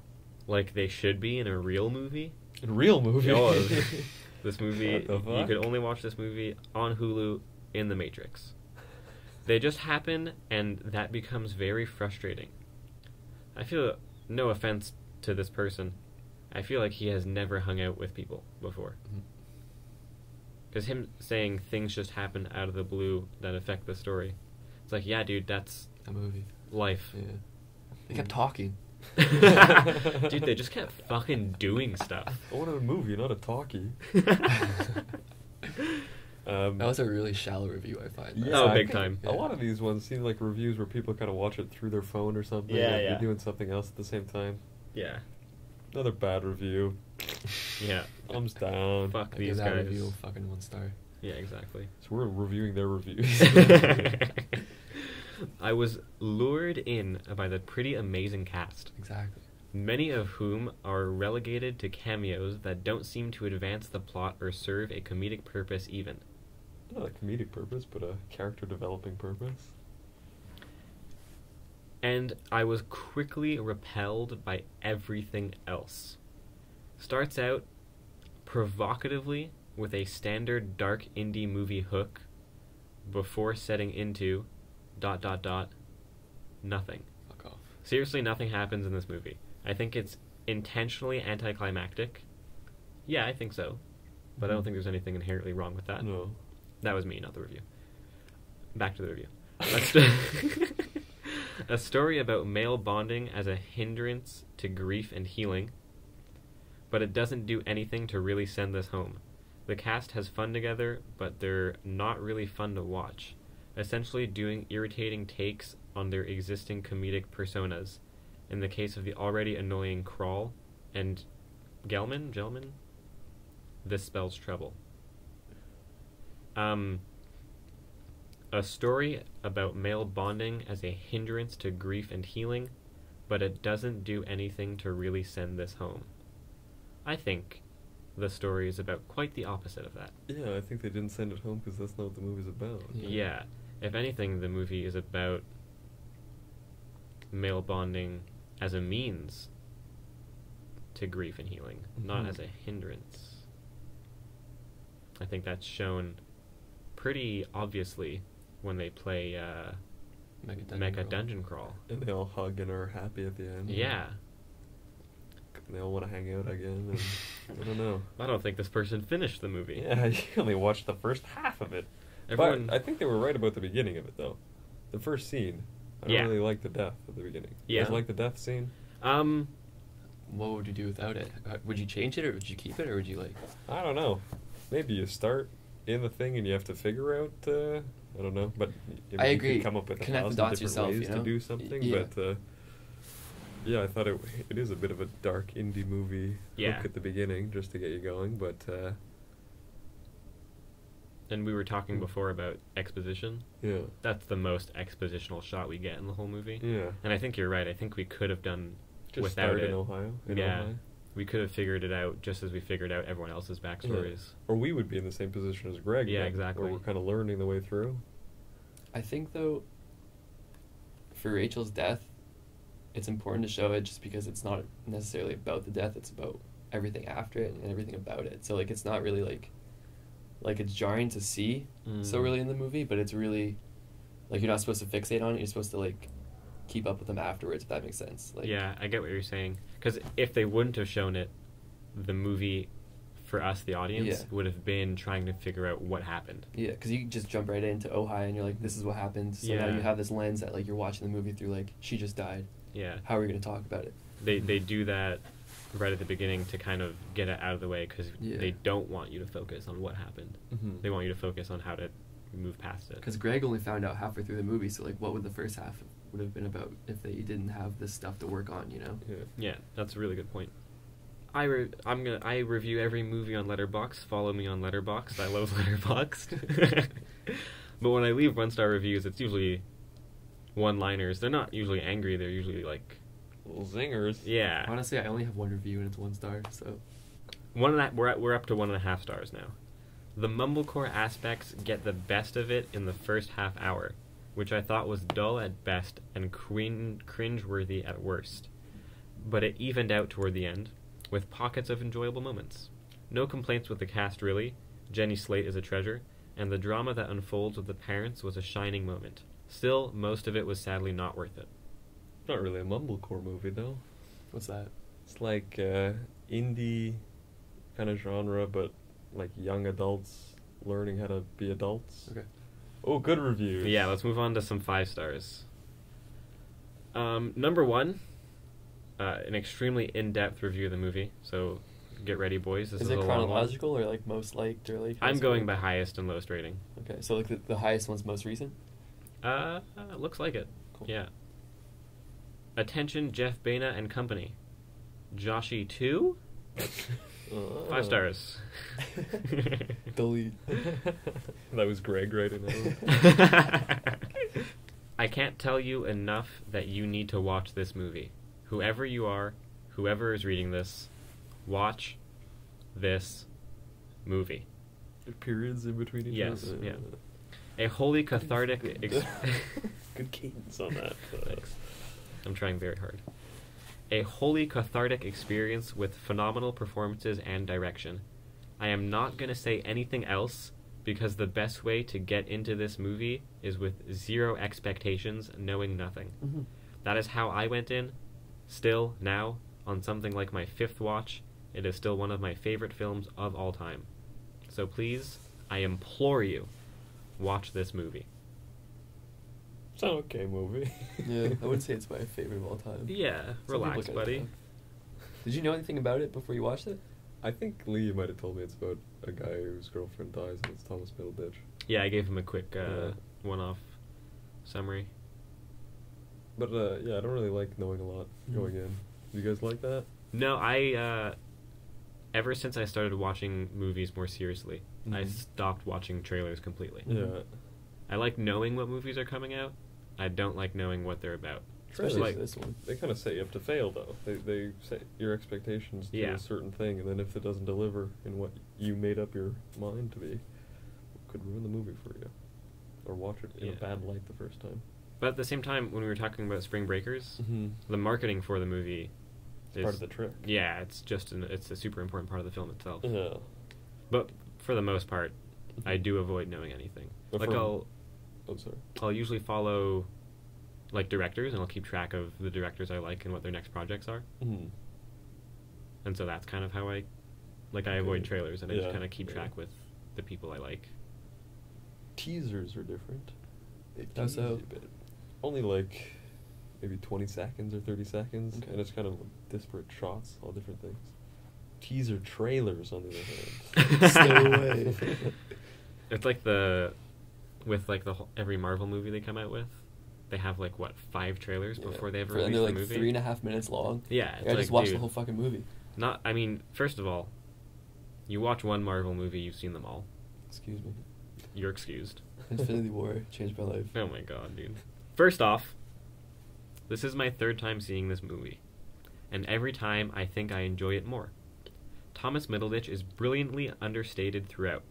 like they should be in a real movie. A real movie? Oh, this movie, What the fuck? you could only watch this movie on Hulu in the Matrix. They just happen, and that becomes very frustrating. I feel, no offense to this person, I feel like he has never hung out with people before. Because him saying things just happen out of the blue that affect the story, it's like, yeah, dude, that's A movie. life. Yeah. They kept talking. Dude, they just kept fucking doing stuff. I wanted a movie, not a talkie. That was a really shallow review, I find. Yeah, Oh, I big think time. A lot of these ones seem like reviews where people kind of watch it through their phone or something. Yeah, and yeah. They're doing something else at the same time. Yeah. Another bad review. Yeah. Thumbs down. Fuck I these give that guys. review a fucking 1 star. Yeah, exactly. So we're reviewing their reviews. I was lured in by the pretty amazing cast, Exactly. many of whom are relegated to cameos that don't seem to advance the plot or serve a comedic purpose even. Not a comedic purpose, but a character developing purpose. And I was quickly repelled by everything else. Starts out provocatively with a standard dark indie movie hook before setting into ... nothing. Fuck off. Seriously, nothing happens in this movie. I think it's intentionally anticlimactic. Yeah, I think so. But I don't think there's anything inherently wrong with that. No. That was me, not the review. Back to the review. A story about male bonding as a hindrance to grief and healing, but it doesn't do anything to really send this home. The cast has fun together, but they're not really fun to watch, essentially doing irritating takes on their existing comedic personas. In the case of the already annoying Crawl and Gelman? This spells trouble. A story about male bonding as a hindrance to grief and healing, but it doesn't do anything to really send this home. I think the story is about quite the opposite of that. Yeah, I think they didn't send it home because that's not what the movie's about. Yeah. If anything, the movie is about male bonding as a means to grief and healing, not Mhm. as a hindrance. I think that's shown pretty obviously when they play Mecha Dungeon Crawl. And they all hug and are happy at the end. Yeah. And they all want to hang out again. And I don't know. I don't think this person finished the movie. Yeah, you only watched the first half of it. Everyone, But I think they were right about the beginning of it, though. The first scene. I don't Yeah. really like the death at the beginning. You Yeah. guys like the death scene? What would you do without it? Would you change it, or would you keep it, or would you like... I don't know. Maybe you start in the thing and you have to figure out, I don't know, but I you agree. could come up with Connect the 1,000 dots different yourself, ways you know? to do something, Yeah. but yeah, I thought it is a bit of a dark indie movie Yeah. hook at the beginning just to get you going, but and we were talking before about exposition. yeah. That's the most expositional shot we get in the whole movie. Yeah. And I think you're right. I think we could have done Just without start it. in Ohio. Yeah. Ohio. We could have figured it out just as we figured out everyone else's backstories. Or we would be in the same position as Greg. Yeah, then, exactly. Where we're kind of learning the way through. I think, though, for Rachel's death, it's important to show it just because it's not necessarily about the death, it's about everything after it and everything about it. So, like, it's not really, like it's jarring to see so early in the movie, but it's really, like, you're not supposed to fixate on it, you're supposed to, like, keep up with them afterwards, if that makes sense. Like, Yeah, I get what you're saying. Because if they wouldn't have shown it, the movie, for us, the audience, Yeah. would have been trying to figure out what happened. Yeah, because you just jump right into Ohio and you're like, this is what happened. So now Yeah. you have this lens that, like, you're watching the movie through, like, she just died. Yeah. How are we going to talk about it? They do that right at the beginning to kind of get it out of the way because Yeah. they don't want you to focus on what happened. Mm-hmm. They want you to focus on how to move past it. Because Greg only found out halfway through the movie, so, like, what would the first half would have been about if they didn't have this stuff to work on, you know? Yeah. Yeah, that's a really good point. I review every movie on Letterboxd. Follow me on Letterboxd. I love Letterboxd. But when I leave 1-star reviews, it's usually one-liners. They're not usually angry. They're usually like, Little zingers. yeah. Honestly, I only have one review and it's 1 star, so... We're up to 1.5 stars now. The mumblecore aspects get the best of it in the first half hour. which I thought was dull at best and cringe-worthy at worst. But it evened out toward the end, with pockets of enjoyable moments. No complaints with the cast, really. Jenny Slate is a treasure, and the drama that unfolds with the parents was a shining moment. Still, most of it was sadly not worth it. Not really a mumblecore movie, though. What's that? It's like indie kind of genre, but like young adults learning how to be adults. Okay. Oh, good reviews. Yeah, let's move on to some 5 stars. Number 1, an extremely in-depth review of the movie, so get ready, boys. This is it a long one. chronological or like most liked or like? I'm going by highest and lowest rating. Okay, so like the highest one's most recent? Looks like it. Cool. Yeah. Attention, Jeff Baena and company. Joshy 2? 5 stars. Delete. That was Greg writing that. I can't tell you enough that you need to watch this movie. Whoever you are, whoever is reading this, watch this movie. Periods in between each Yes, other. yeah. A wholly cathartic... Good cadence on that. Thanks. I'm trying very hard. A wholly cathartic experience with phenomenal performances and direction. I am not going to say anything else because the best way to get into this movie is with 0 expectations, knowing nothing. Mm-hmm. That is how I went in. Still, now, on something like my 5th watch, it is still one of my favorite films of all time. So please, I implore you, watch this movie. It's an okay movie. Yeah, I wouldn't say it's my favorite of all time. Yeah, Some relax, people buddy. kinda Did you know anything about it before you watched it? I think Lee might have told me it's about a guy whose girlfriend dies and it's Thomas Middleditch. Yeah, I gave him a quick Yeah. one-off summary. But yeah, I don't really like knowing a lot going in. You guys like that? No, I ever since I started watching movies more seriously, I stopped watching trailers completely. Yeah. I like knowing what movies are coming out. I don't like knowing what they're about. Especially like for this one. They kind of set you up to fail, though. They set your expectations to Yeah. a certain thing, and then if it doesn't deliver in what you made up your mind to be, it could ruin the movie for you. Or watch it in a Yeah. bad light the first time. But at the same time, when we were talking about Spring Breakers, Mm-hmm. the marketing for the movie is Part of the trick. Yeah, it's just it's a super important part of the film itself. Yeah. But for the most part, I do avoid knowing anything. But Like oh, sorry. I'll usually follow like directors, and I'll keep track of the directors I like and what their next projects are. Mm-hmm. And so that's kind of how I avoid trailers, and I just Yeah, kind of keep yeah. track with the people I like. Teasers are different. They How tease so? you a bit. Only like maybe 20 seconds or 30 seconds, Okay. and it's kind of disparate shots, all different things. Teaser trailers, on the other hand. Stay away. It's like with like every Marvel movie they come out with, they have like 5 trailers Yeah. before they ever And release they're the like movie. 3.5 minutes long. Yeah, it's I just like, watched the dude, whole fucking movie. I mean, first of all, you watch one Marvel movie, you've seen them all. Excuse me. You're excused. Infinity War changed my life. Oh my god, dude. First off, this is my 3rd time seeing this movie, and every time I think I enjoy it more. Thomas Middleditch is brilliantly understated throughout.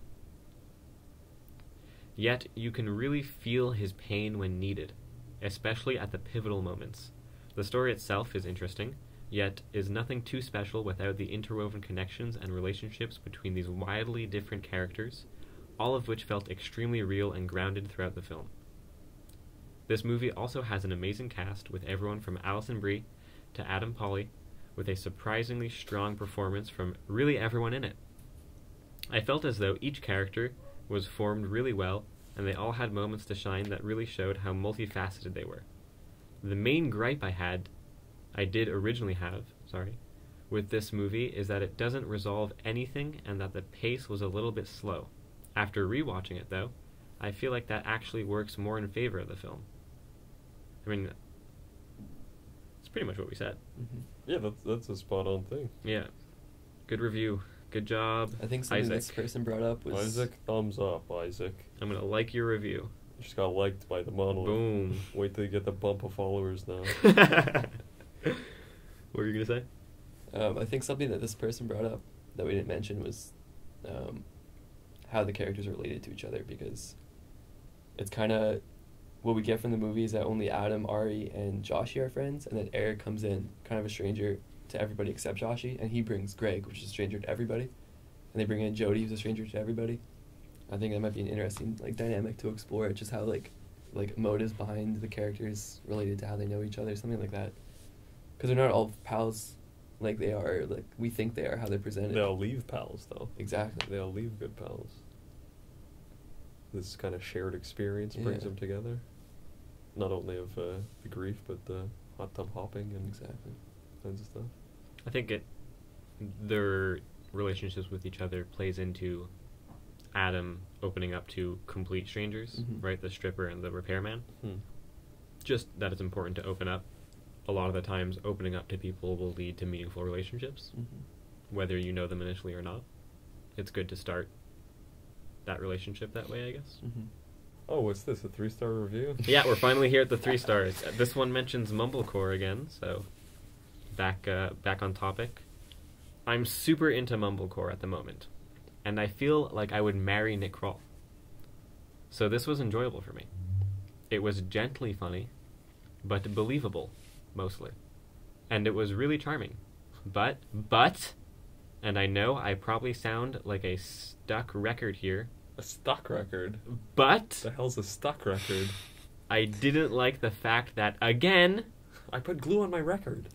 Yet, you can really feel his pain when needed, especially at the pivotal moments. The story itself is interesting, yet is nothing too special without the interwoven connections and relationships between these wildly different characters, all of which felt extremely real and grounded throughout the film. This movie also has an amazing cast, with everyone from Alison Brie to Adam Pally, with a surprisingly strong performance from really everyone in it. I felt as though each character was formed really well, and they all had moments to shine that really showed how multifaceted they were. The main gripe I did originally have, with this movie is that it doesn't resolve anything and that the pace was a little bit slow. After rewatching it, though, I feel like that actually works more in favor of the film. I mean, it's pretty much what we said. Mm-hmm. Yeah, that's a spot-on thing. Yeah. Good review. Good job, I think something Isaac. this person brought up was... Isaac, thumbs up, Isaac. I'm going to like your review. You just got liked by the Monolith. Boom. Wait till you get the bump of followers now. What were you going to say? I think something that this person brought up that we didn't mention was how the characters are related to each other, because it's kind of what we get from the movie is that only Adam, Ari, and Joshy are friends, and then Eric comes in, kind of a stranger to everybody except Joshy, and he brings Greg, which is a stranger to everybody, and they bring in Jody, who's a stranger to everybody. I think that might be an interesting like dynamic to explore, just how like motives behind the characters related to how they know each other, something like that. Because they're not all pals like they are, like we think they are, how they're presented. They all leave pals, though. Exactly. They all leave good pals. This kind of shared experience brings them together. Not only of the grief, but the hot tub hopping and Exactly. kinds of stuff. I think their relationships with each other plays into Adam opening up to complete strangers, right? The stripper and the repairman. Just that it's important to open up. A lot of the times, opening up to people will lead to meaningful relationships, whether you know them initially or not. It's good to start that relationship that way, I guess. Oh, what's this? A 3-star review? Yeah, we're finally here at the 3 stars. This one mentions mumblecore again, so back on topic. I'm super into mumblecore at the moment, and I feel like I would marry Nick Kroll. So this was enjoyable for me. It was gently funny, but believable, mostly. And it was really charming. But, and I know I probably sound like a stuck record here. A stuck record? But The hell's a stuck record? I didn't like the fact that, again, I put glue on my record.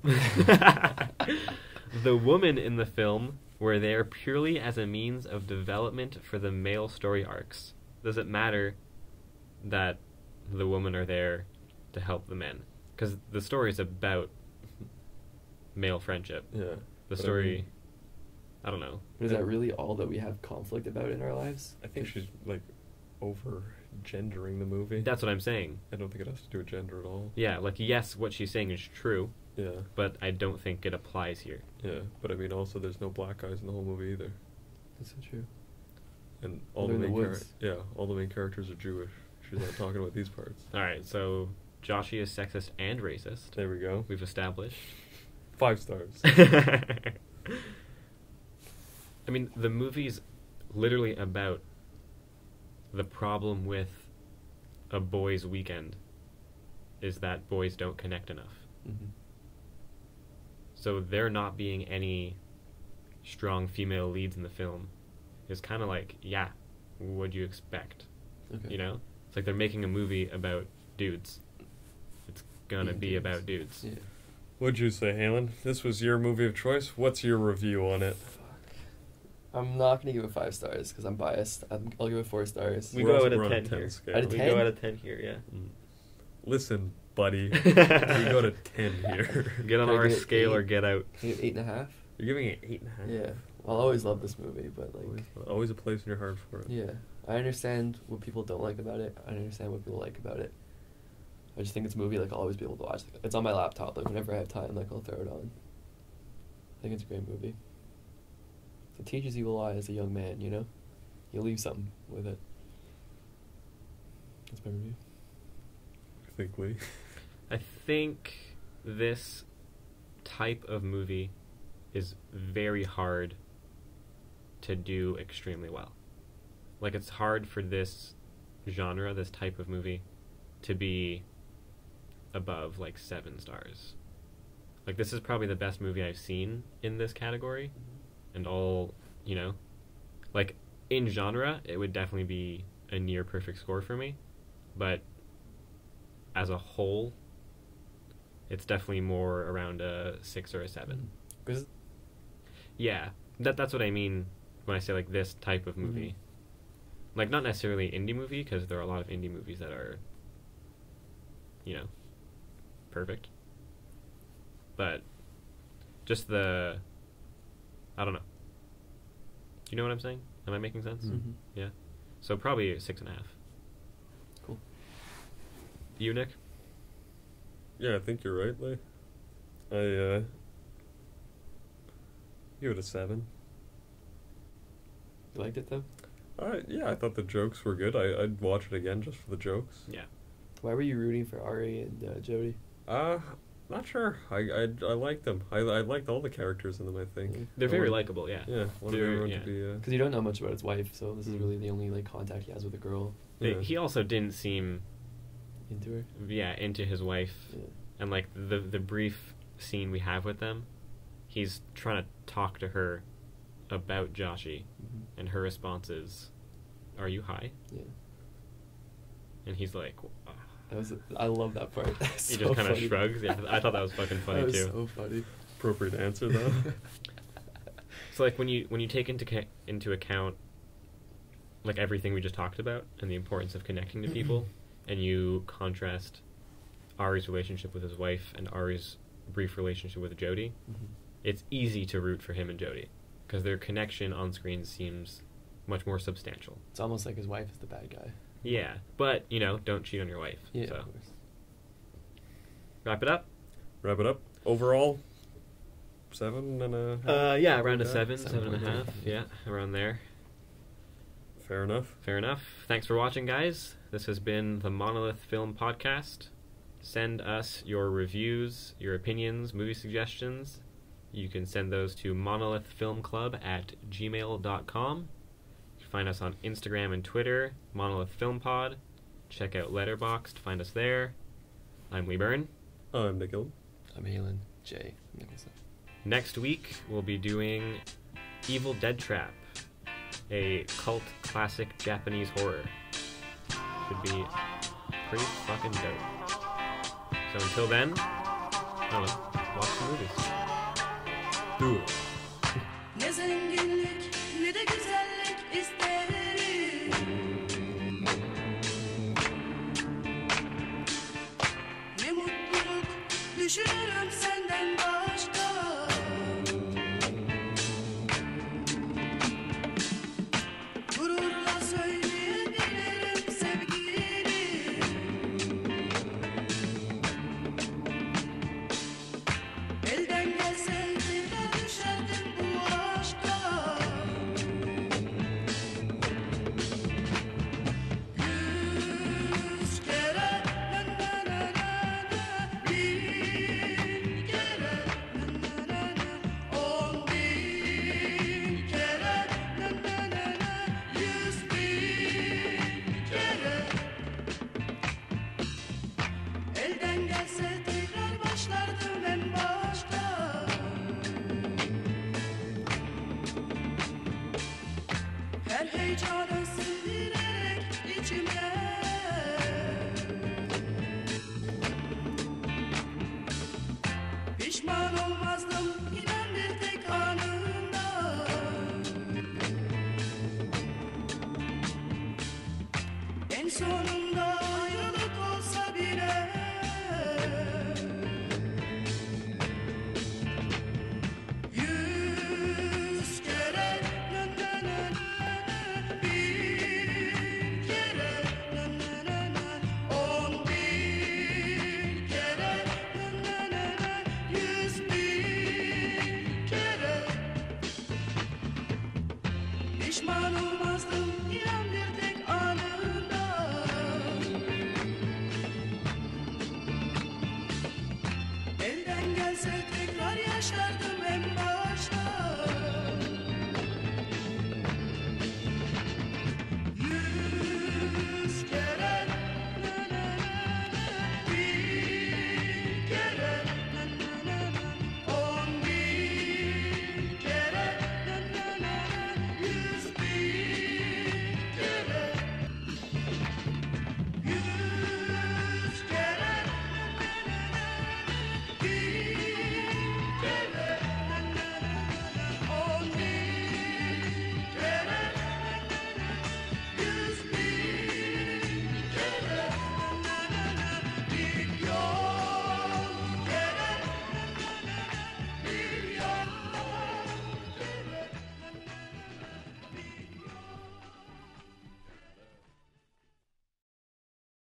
the women in the film were there purely as a means of development for the male story arcs. Does it matter that the women are there to help the men? Because the story is about male friendship. Yeah. The story, I don't know. But is that really all that we have conflict about in our lives? I think she's, like, over-gendering the movie. That's what I'm saying. I don't think it has to do with gender at all. Yeah, like, yes, what she's saying is true, Yeah. but I don't think it applies here. Yeah, but I mean, also, there's no black guys in the whole movie either. That's so true. And all They're the in the main woods. all the main characters are Jewish. She's not talking about these parts. Alright, so Joshy is sexist and racist. There we go. We've established. 5 stars. I mean, the movie's literally about the problem with a boys' weekend is that boys don't connect enough. So there not being any strong female leads in the film is kind of like, yeah, what'd you expect? Okay. You know? It's like they're making a movie about dudes. It's gonna be dudes. about dudes. Yeah. What'd you say, Halen? This was your movie of choice. What's your review on it? I'm not gonna give it 5 stars because I'm biased. I'll give it 4 stars. We We're go also- out of we're on a 10 10 here. scale. Out of We 10? go out of 10 here, yeah. Listen, buddy. We go to 10 here. Get on Can I our give it scale 8? or get out. Can I give it 8.5? You're giving it 8.5. Yeah. I'll always love this movie, but like, Always a place in your heart for it. yeah, I understand what people don't like about it. I understand what people like about it. I just think it's a movie like I'll always be able to watch. It's on my laptop. Like whenever I have time, like I'll throw it on. I think it's a great movie. It teaches you a lot as a young man. You know, you leave something with it. That's my review. I think, Lee. I think this type of movie is very hard to do extremely well. Like, it's hard for this genre, this type of movie, to be above, like, 7 stars. Like, this is probably the best movie I've seen in this category. And all, you know, like, in genre, it would definitely be a near perfect score for me. But as a whole, it's definitely more around a 6 or a 7. Because Yeah, that's what I mean when I say, like, this type of movie. Like, not necessarily indie movie, because there are a lot of indie movies that are, you know, perfect. But just I don't know. Do you know what I'm saying? Am I making sense? Mhm. Yeah. So probably 6.5. Cool. You, Nick? Yeah, I think you're right, Lee. I give it a 7. You liked it though? Yeah, I thought the jokes were good. I'd watch it again just for the jokes. Yeah. Why were you rooting for Ari and Jody? Not sure. I liked them. I liked all the characters in them, I think. They're I very wanted- likable, yeah. Yeah, wanted They're- everyone yeah. to be... Because you don't know much about his wife, so this is Mm. really the only like contact he has with a girl. Yeah. He also didn't seem into her. Yeah, into his wife. Yeah. And like the brief scene we have with them, he's trying to talk to her about Joshy, and her response is, "Are you high?" Yeah. And he's like, I love that part. he just kind of shrugs. Yeah, I thought that was fucking funny that was too. so funny. Appropriate answer though. So like when you take into account like everything we just talked about and the importance of connecting to people, and you contrast Ari's relationship with his wife and Ari's brief relationship with Jodie, it's easy to root for him and Jodie because their connection on screen seems much more substantial. It's almost like his wife is the bad guy. Yeah, but you know, don't cheat on your wife. Yeah, so. of course. Wrap it up. Wrap it up. Overall, 7.5. Yeah, around a Okay. 7.5. Yeah, around there. Fair enough. Fair enough. Thanks for watching, guys. This has been the Monolith Film Podcast. Send us your reviews, your opinions, movie suggestions. You can send those to monolithfilmclub@gmail.com. You can find us on Instagram and Twitter, Monolith Film Pod. Check out Letterboxd to find us there. I'm Lee Byrne. I'm Nick Gillen. I'm Halen J. Nicholson. Next week, we'll be doing Evil Dead Trap, a cult classic Japanese horror. Should be pretty fucking dope. So until then, I don't know, watch the movies. Do it. Ne zenginlik ne de güzellik isterim. Ne mutluluk düşünürüm senden başka. Gururla söyleyebilirim sevgilim. Elden gelse birden düşerdim bu aşka. Yüz kere na na na na na, bin kere na na na na, 10.000 kere na na na na, 100.000 kere. Elden gelse